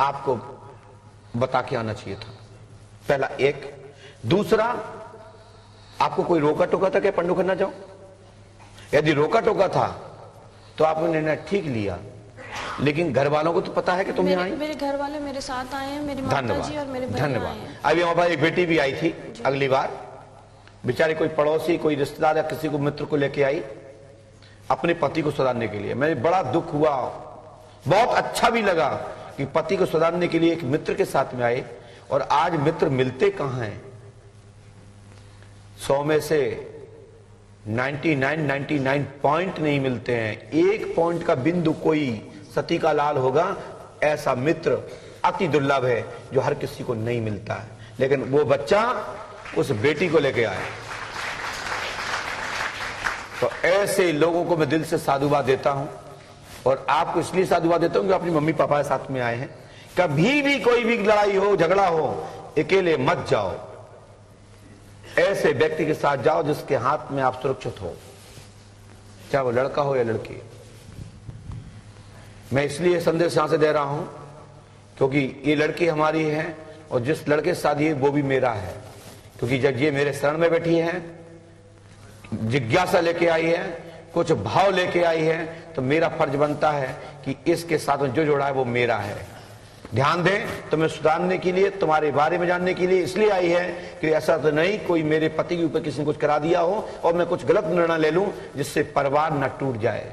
आपको बता के आना चाहिए था। पहला एक। दूसरा, आपको कोई रोका टोका था कि पंडू करना जाओ? यदि रोका टोका था तो आपने निर्णय ठीक लिया, लेकिन घर वालों को तो पता है कि तुम यहाँ आई। मेरे घर वाले मेरे साथ आए हैं, मेरी माता जी और मेरे बहन आए हैं। अभी हमारे पास एक बेटी भी आई थी अगली बार, बेचारी कोई पड़ोसी, कोई रिश्तेदार या किसी को मित्र को लेके आई अपने पति को सुधारने के लिए। मैं बड़ा दुख हुआ, बहुत अच्छा भी लगा कि पति को सुधारने के लिए एक मित्र के साथ में आए। और आज मित्र मिलते कहां हैं? 100 में से 99 पॉइंट नहीं मिलते हैं। एक पॉइंट का बिंदु कोई सती का लाल होगा, ऐसा मित्र अति दुर्लभ है जो हर किसी को नहीं मिलता है। लेकिन वो बच्चा उस बेटी को लेके आया। तो ऐसे लोगों को मैं दिल से साधुवाद देता हूं, और आपको इसलिए साधुवाद देता हूं कि अपनी मम्मी पापा के साथ में आए हैं। कभी भी कोई भी लड़ाई हो, झगड़ा हो, अकेले मत जाओ, ऐसे व्यक्ति के साथ जाओ जिसके हाथ में आप सुरक्षित हो, चाहे वो लड़का हो या लड़की। मैं इसलिए संदेश यहां से दे रहा हूं क्योंकि ये लड़की हमारी है, और जिस लड़के से शादी है वो भी मेरा है। क्योंकि जब ये मेरे शरण में बैठी है, जिज्ञासा लेके आई है, कुछ भाव लेके आई है, तो मेरा फर्ज बनता है कि इसके साथ में जो जोड़ा है वो मेरा है। ध्यान दें, तुम्हें सुधारने के लिए, तुम्हारे बारे में जानने के लिए इसलिए आई है कि ऐसा तो नहीं कोई मेरे पति के ऊपर किसी ने कुछ करा दिया हो और मैं कुछ गलत निर्णय ले लूं जिससे परिवार न टूट जाए।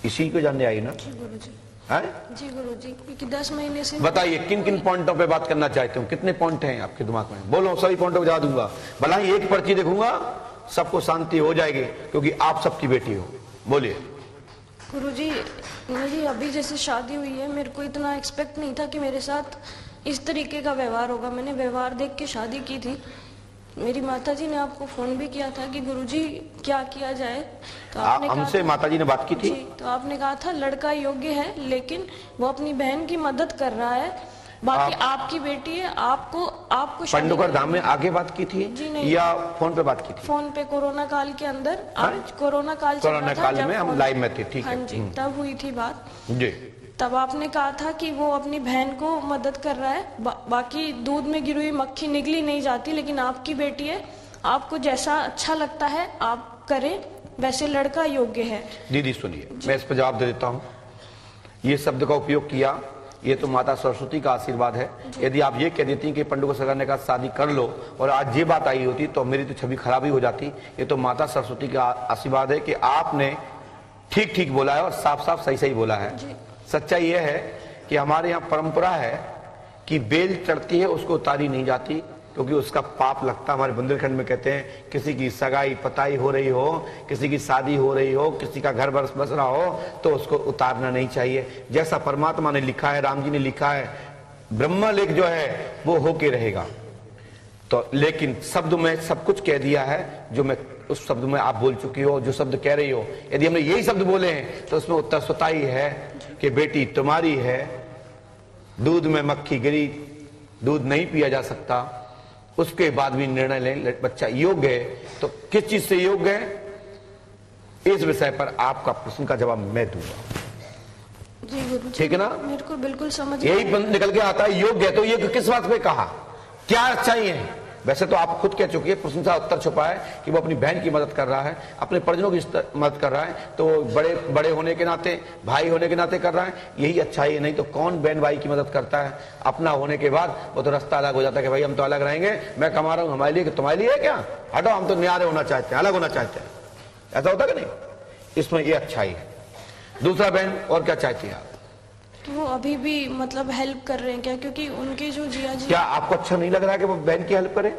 इसी को जानने आई ना? जी गुरुजी। जी गुरुजी, क्योंकि 10 महीने से। बताइए किन किन पॉइंटों पे बात करना चाहते हो? कितने पॉइंट हैं आपके दिमाग में? बोलो, सभी पॉइंटों को बता दूंगा। भला ही एक पर्ची देखूंगा, सबको शांति हो जाएगी, क्योंकि आप सबकी बेटी हो। बोलिए। गुरुजी, मेरी अभी जैसे शादी हुई है, मेरे को इतना एक्सपेक्ट नहीं था कि मेरे साथ इस तरीके का व्यवहार होगा। मैंने व्यवहार देख के शादी की थी। मेरी माताजी ने आपको फोन भी किया था कि गुरुजी क्या किया जाए, तो आपने हमसे माताजी ने बात की थी। तो आपने कहा था लड़का योग्य है, लेकिन वो अपनी बहन की मदद कर रहा है, बाकी आपकी बेटी है, आपको पंडुकर धाम में आगे बात की थी या फोन पे बात की थी? फोन पे, कोरोना काल के अंदर। कोरोना काल में हम लाइव में थे, ठीक है। हाँ जी, तब हुई थी बात जी। तब आपने कहा था कि वो अपनी बहन को मदद कर रहा है, बाकी दूध में गिरी हुई मक्खी निगली नहीं जाती, लेकिन आपकी बेटी है, आपको जैसा अच्छा लगता है आप करें, वैसे लड़का योग्य है। दीदी सुनिए, मैं इस पर जवाब दे देता हूँ। ये शब्द का उपयोग किया, ये तो माता सरस्वती का आशीर्वाद है। यदि आप ये कह देती कि पंडू को सगाने का शादी कर लो, और आज ये बात आई होती तो मेरी तो छवि खराब ही हो जाती। ये तो माता सरस्वती का आशीर्वाद है कि आपने ठीक ठीक बोला है और साफ साफ सही सही बोला है। सच्चाई यह है कि हमारे यहाँ परंपरा है कि बेल चढ़ती है उसको उतारी नहीं जाती, क्योंकि उसका पाप लगता। हमारे बुंदेलखंड में कहते हैं किसी की सगाई पताई हो रही हो, किसी की शादी हो रही हो, किसी का घर बस रहा हो, तो उसको उतारना नहीं चाहिए। जैसा परमात्मा ने लिखा है, राम जी ने लिखा है, ब्रह्मलेख जो है वो होके रहेगा। तो लेकिन शब्द में सब कुछ कह दिया है, जो मैं उस शब्द में आप बोल चुकी हो, जो शब्द कह रही हो, यदि हमने यही शब्द बोले हैं तो उसमें उत्तर स्वतः ही है कि बेटी तुम्हारी है, दूध में मक्खी गिरी, दूध नहीं पिया जा सकता, उसके बाद भी निर्णय लें बच्चा योग्य है। तो किस चीज से योग्य है, इस विषय पर आपका प्रश्न का जवाब मैं दूंगा। जी गुरु, ठीक है ना? मेरे को बिल्कुल समझ यही निकल के आता है योग्य है। तो ये किस बात पे कहा, क्या चाहिए? वैसे तो आप खुद कह चुकी है, प्रशंसा उत्तर छुपा है कि वो अपनी बहन की मदद कर रहा है, अपने परिजनों की मदद कर रहा है, तो बड़े होने के नाते, भाई होने के नाते कर रहा है, यही अच्छाई है। नहीं तो कौन बहन भाई की मदद करता है? अपना होने के बाद वो तो रास्ता अलग हो जाता है कि भाई हम तो अलग रहेंगे, मैं कमा रहा हूं हमारे लिए, कि तुम्हारे लिए है क्या? हटो, हम तो न्यारे होना चाहते हैं, अलग होना चाहते हैं। ऐसा होता कि नहीं? इसमें ये अच्छाई है। दूसरा बहन, और क्या चाहती है आप? कि वो अभी भी मतलब हेल्प कर रहे हैं क्या? क्योंकि उनके जो जिया जी, क्या आपको अच्छा नहीं लग रहा है कि वो बहन की हेल्प करे?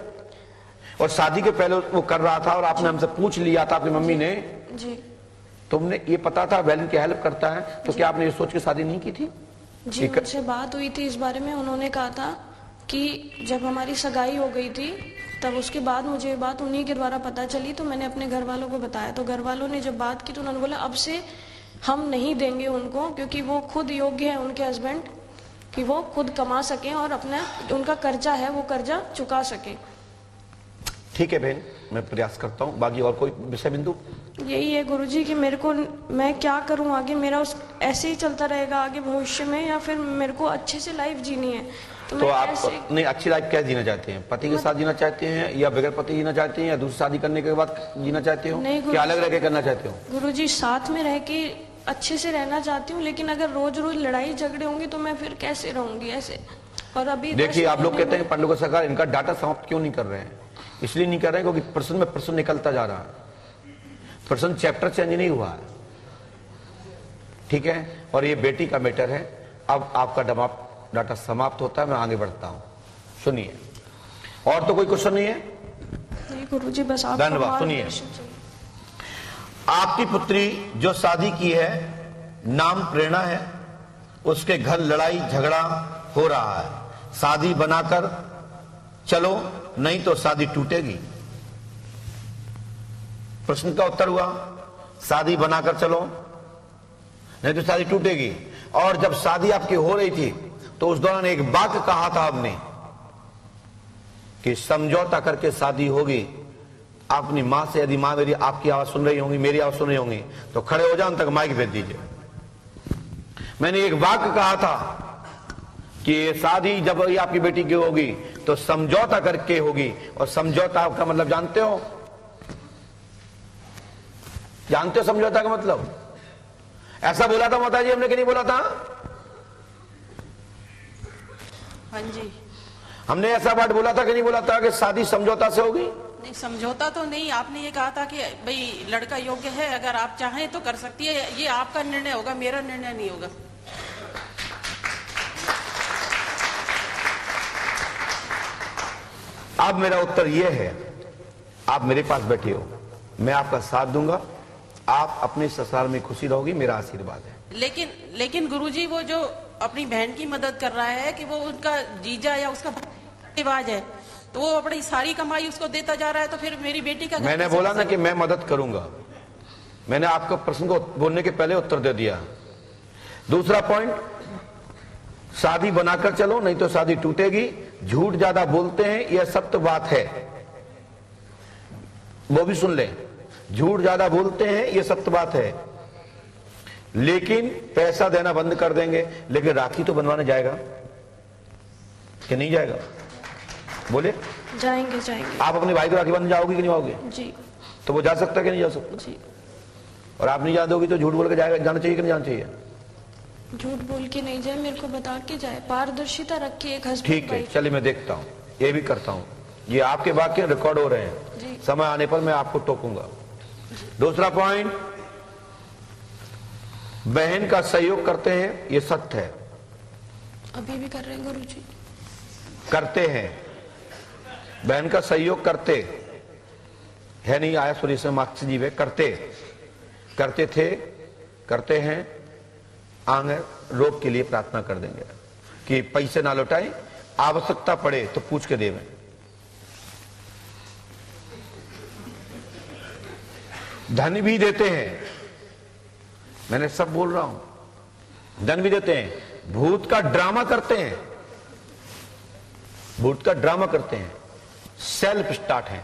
और शादी के पहले वो कर रहा था और आपने हमसे पूछ लिया था, अपनी मम्मी ने जी, तुमने ये पता था बहन की हेल्प करता है, तो क्या आपने ये सोच के शादी नहीं की थी? जी, उनसे बात हुई थी इस बारे में। उन्होंने कहा था कि जब हमारी सगाई हो गई थी, तब उसके बाद मुझे ये बात उन्हीं के द्वारा पता चली, तो मैंने अपने घर वालों को बताया। तो घर वालों ने जब बात की तो उन्होंने बोला अब से हम नहीं देंगे उनको, क्योंकि वो खुद योग्य है, उनके हस्बैंड, कि वो खुद कमा सकें और अपना उनका कर्जा है वो कर्जा चुका सके। ठीक है बहन, मैं प्रयास करता हूँ। बाकी और कोई विषय बिंदु? यही है गुरुजी कि मेरे को, मैं क्या करूं आगे, मेरा उस ऐसे ही चलता रहेगा आगे भविष्य में, या फिर मेरे को अच्छे से लाइफ जीनी है? तो आप नहीं अच्छी लाइफ क्या जीना चाहते हैं? पति के साथ जीना चाहते हैं या बगैर पति जीना चाहते हैं, या दूसरी शादी करने के बाद जीना चाहते हो, क्या अलग रह के करना चाहते हो? गुरुजी साथ में रह के अच्छे से रहना चाहती हूँ, लेकिन अगर रोज रोज लड़ाई झगड़े होंगे तो मैं फिर कैसे रहूंगी ऐसे? और अभी देखिए, आप लोग कहते हैं पंडुका सरकार इनका डाटा समाप्त क्यों नहीं कर रहे हैं? इसलिए नहीं कर रहे हैं क्योंकि प्रश्न में प्रश्न निकलता जा रहा है, प्रश्न चैप्टर चेंज नहीं हुआ है, ठीक है। और ये बेटी का मैटर है। अब आपका डाटा समाप्त होता है, मैं आगे बढ़ता हूं। सुनिए, और तो कोई क्वेश्चन नहीं है? नहीं गुरुजी, बस आप धन्यवाद। सुनिए, आपकी पुत्री जो शादी की है, नाम प्रेरणा है, उसके घर लड़ाई झगड़ा हो रहा है। शादी बनाकर चलो, नहीं तो शादी टूटेगी। प्रश्न का उत्तर हुआ, शादी बनाकर चलो नहीं तो शादी टूटेगी। और जब शादी आपकी हो रही थी तो उस दौरान एक वाक्य कहा था आपने कि समझौता करके शादी होगी। अपनी मां से, यदि मां मेरी आपकी आवाज सुन रही होंगी, मेरी आवाज सुन रही होंगी, तो खड़े हो जाओ, तक माइक भेज दीजिए। मैंने एक वाक्य कहा था कि शादी जब ये आपकी बेटी की होगी तो समझौता करके होगी। और समझौता का मतलब जानते हो? जानते हो समझौता का मतलब? ऐसा बोला था माता जी हमने कि नहीं बोला था? हाँ जी, हमने ऐसा वर्ड बोला था कि नहीं बोला था कि शादी समझौता से होगी? नहीं समझौता तो नहीं, आपने ये कहा था कि भाई लड़का योग्य है, अगर आप चाहें तो कर सकती है, ये आपका निर्णय होगा, मेरा निर्णय नहीं होगा। अब मेरा उत्तर यह है, आप मेरे पास बैठे हो, मैं आपका साथ दूंगा, आप अपने ससुराल में खुशी रहोगी, मेरा आशीर्वाद है। लेकिन गुरुजी, वो जो अपनी बहन की मदद कर रहा है कि वो उनका जीजा या उसका रिवाज है, तो वो अपनी सारी कमाई उसको देता जा रहा है, तो फिर मेरी बेटी का मैंने बोला ना कि मैं मदद करूंगा। मैंने आपको प्रश्न को बोलने के पहले उत्तर दे दिया। दूसरा पॉइंट, शादी बनाकर चलो नहीं तो शादी टूटेगी। झूठ ज्यादा बोलते हैं, यह सत्य बात है, वो भी सुन लें। झूठ ज्यादा बोलते हैं, यह सत्य बात है, लेकिन पैसा देना बंद कर देंगे। लेकिन राखी तो बनवाने जाएगा कि नहीं जाएगा? बोले जाएंगे जाएंगे। आप अपने भाई को राखी बंधने जाओगे कि नहीं जाओगे? जी। तो वो जा सकता है कि नहीं जा सकता? जी। और आप नहीं जा दोगी तो झूठ बोल के जाएगा, जाना चाहिए कि नहीं जाना चाहिए? झूठ बोल के नहीं जाए, मेरे को बता के जाए, पारदर्शिता रख के एक हस्बैंड। ठीक है, चलिए मैं देखता हूँ, ये भी करता हूँ। ये आपके वाक्य रिकॉर्ड हो रहे हैं, समय आने पर मैं आपको टोकूंगा। दूसरा पॉइंट, बहन का सहयोग करते हैं, ये सत्य है। अभी भी कर रहे हैं गुरुजी? करते हैं, बहन का सहयोग करते है, नहीं आया सूर्य से मार्क्स जी वे करते थे, करते हैं। आगे रोग के लिए प्रार्थना कर देंगे कि पैसे ना लौटाएं, आवश्यकता पड़े तो पूछ के देवें। धन भी देते हैं, मैंने सब बोल रहा हूं, धन भी देते हैं। भूत का ड्रामा करते हैं, भूत का ड्रामा करते हैं, सेल्फ स्टार्ट है।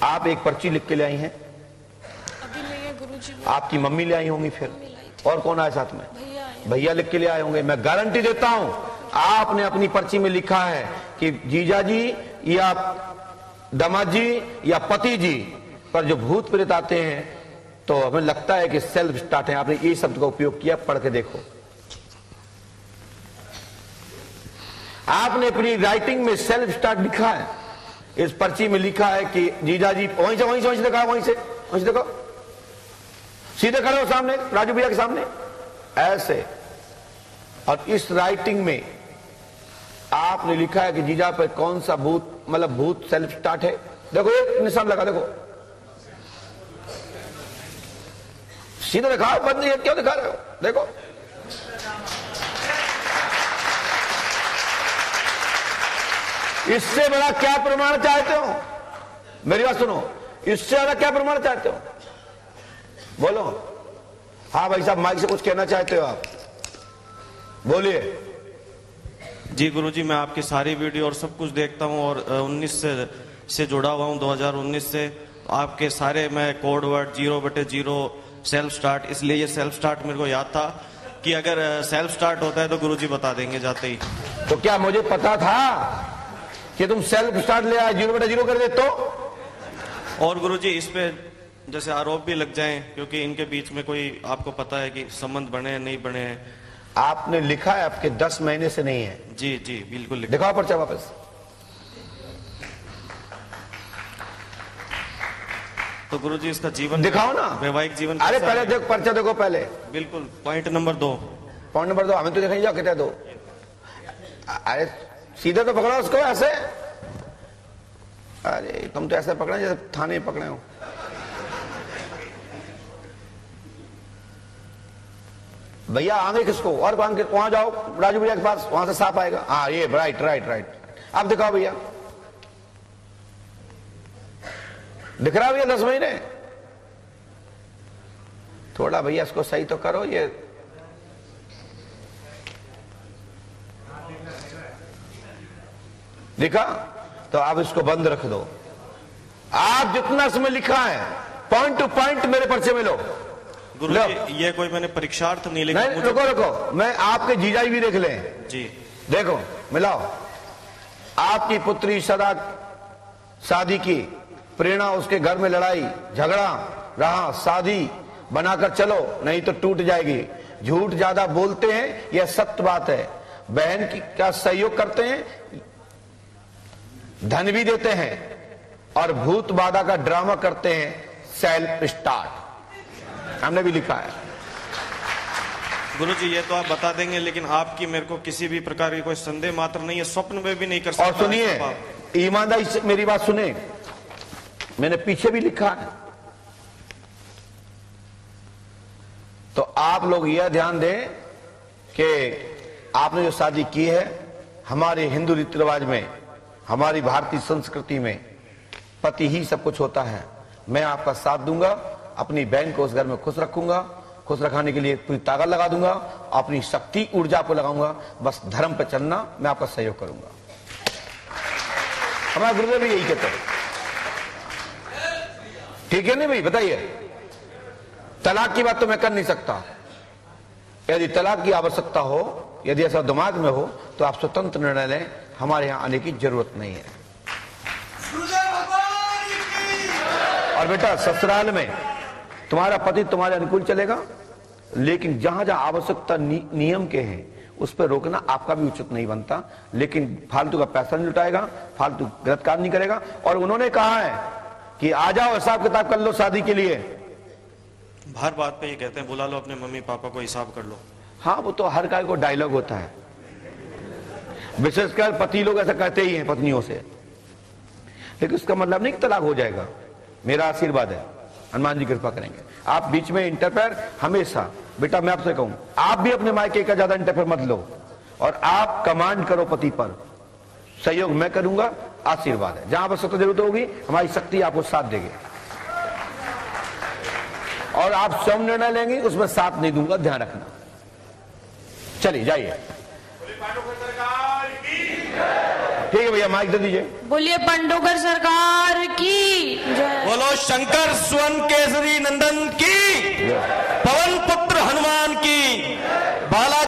आप एक पर्ची लिख के ले आई हैं? अभी नहीं है गुरुजी। आपकी मम्मी ले आई होंगी, फिर और कौन आया साथ में? भैया लिख के ले आए होंगे। मैं गारंटी देता हूं, आपने अपनी पर्ची में लिखा है कि जीजा जी या दामाद जी या पति जी पर जो भूत प्रेत आते हैं, तो हमें लगता है कि सेल्फ स्टार्ट है। आपने ये शब्द का उपयोग किया, पढ़ के देखो। आपने अपनी राइटिंग में सेल्फ स्टार्ट लिखा है, इस पर्ची में लिखा है कि जीजा जी, वहीं से देखा, वहीं से देखो, सीधे खड़े हो सामने, राजू भैया के सामने, ऐसे। और इस राइटिंग में आपने लिखा है कि जीजा पे कौन सा भूत, मतलब भूत सेल्फ स्टार्ट है। देखो एक निशान लगा, देखो सीधे दिखाओ, बंद नहीं है, क्यों दिखा रहे हो? देखो इससे बड़ा क्या प्रमाण चाहते हो? मेरी बात सुनो, इससे बड़ा क्या प्रमाण चाहते हो? बोलो। हाँ भाई साहब, माइक से कुछ कहना चाहते हो आप? बोलिए। जी गुरुजी, मैं आपकी सारी वीडियो और सब कुछ देखता हूँ और 19 से जुड़ा हुआ हूँ, 2019 से। आपके सारे मैं कोड वर्ड 0/0 सेल्फ स्टार्ट, इसलिए ये सेल्फ स्टार्ट मेरे को याद था कि अगर सेल्फ स्टार्ट होता है तो गुरुजी बता देंगे जाते ही। तो क्या मुझे पता था कि तुम सेल्फ स्टार्ट ले आए 0/0 कर दे तो? और गुरुजी इस पे जैसे आरोप भी लग जाएं, क्योंकि इनके बीच में कोई आपको पता है कि संबंध बने हैं नहीं बने हैं। आपने लिखा है आपके 10 महीने से नहीं है। जी जी बिल्कुल लिखा। दिखाओ पर्चा वापस। तो गुरुजी इसका जीवन दिखाओ ना, वैवाहिक जीवन। अरे कैसा पहले है? देखो पर्चा, देखो पहले। बिल्कुल। Point number 2। पॉइंट नंबर 2 हमें तो दिखाई जाओ, कितने दो। अरे सीधे तो पकड़ो उसको ऐसे। अरे तुम तो ऐसे पकड़े जैसे थाने पकड़े हो। भैया आगे किसको और वहां जाओ राजू भैया के पास, वहां से साफ आएगा। हाँ ये राइट राइट राइट। अब दिखाओ भैया, दिख रहा भैया 10 महीने। थोड़ा भैया इसको सही तो करो। ये दिखा? तो आप इसको बंद रख दो। आप जितना समय लिखा है पॉइंट टू पॉइंट मेरे पर्चे में लो। गुरुजी ये कोई मैंने परीक्षार्थ नहीं लिखा। नहीं रुको रुको, मैं आपके जीजाजी भी देख लें। जी देखो मिलाओ। आपकी पुत्री सदा शादी की, प्रेरणा उसके घर में लड़ाई झगड़ा रहा, शादी बनाकर चलो नहीं तो टूट जाएगी। झूठ ज्यादा बोलते हैं, यह सत्य बात है। बहन की का सहयोग करते हैं, धन भी देते हैं और भूत बाधा का ड्रामा करते हैं। सेल्फ स्टार्ट हमने भी लिखा है। गुरुजी ये तो आप बता देंगे, लेकिन आपकी मेरे को किसी भी प्रकार की कोई संदेह मात्र नहीं है, स्वप्न में भी नहीं कर सकता। और सुनिए, ईमानदारी से मेरी बात सुने, मैंने पीछे भी लिखा है। तो आप लोग यह ध्यान दें कि आपने जो शादी की है, हमारे हिंदू रीति रिवाज में, हमारी भारतीय संस्कृति में पति ही सब कुछ होता है। मैं आपका साथ दूंगा, अपनी बहन को उस घर में खुश रखूंगा, खुश रखने के लिए पूरी ताकत लगा दूंगा, अपनी शक्ति ऊर्जा को लगाऊंगा। बस धर्म पर चलना, मैं आपका सहयोग करूंगा। हमारा गुरुदेव भी यही कहते हैं। ठीक है नहीं भाई, बताइए। तलाक की बात तो मैं कर नहीं सकता। यदि तलाक की आवश्यकता हो, यदि ऐसा दिमाग में हो, तो आप स्वतंत्र निर्णय लें। हमारे यहां आने की जरूरत नहीं है। और बेटा ससुराल में तुम्हारा पति तुम्हारे अनुकूल चलेगा, लेकिन जहां जहां आवश्यकता नियम के हैं उस पर रोकना आपका भी उचित नहीं बनता। लेकिन फालतू का पैसा नहीं लुटाएगा, फालतू गलत काम नहीं करेगा। और उन्होंने कहा है कि आ जाओ हिसाब किताब कर लो शादी के लिए। हर बात पे ये कहते हैं बुला लो अपने मम्मी पापा को, हिसाब कर लो। हाँ वो तो हर काय को डायलॉग होता है, विशेषकर पति लोग ऐसा कहते ही हैं पत्नियों से। लेकिन उसका मतलब नहीं कि तलाक हो जाएगा। मेरा आशीर्वाद है, हनुमान जी कृपा करेंगे। आप बीच में इंटरफेयर हमेशा, बेटा मैं आपसे कहूं, आप भी अपने मायके का ज्यादा इंटरफेयर मत लो और आप कमांड करो पति पर। सहयोग मैं करूंगा, आशीर्वाद है। जहां आवश्यकता जरूरत होगी हमारी शक्ति आपको साथ देगी और आप स्वयं निर्णय लेंगे, उसमें साथ नहीं दूंगा, ध्यान रखना। चलिए जाइए। ठीक है भैया, माइक दे दीजिए। बोलिए पंडोकर सरकार की जय। बोलो शंकर स्वर्ण केसरी नंदन की, पवन पुत्र हनुमान की, बाला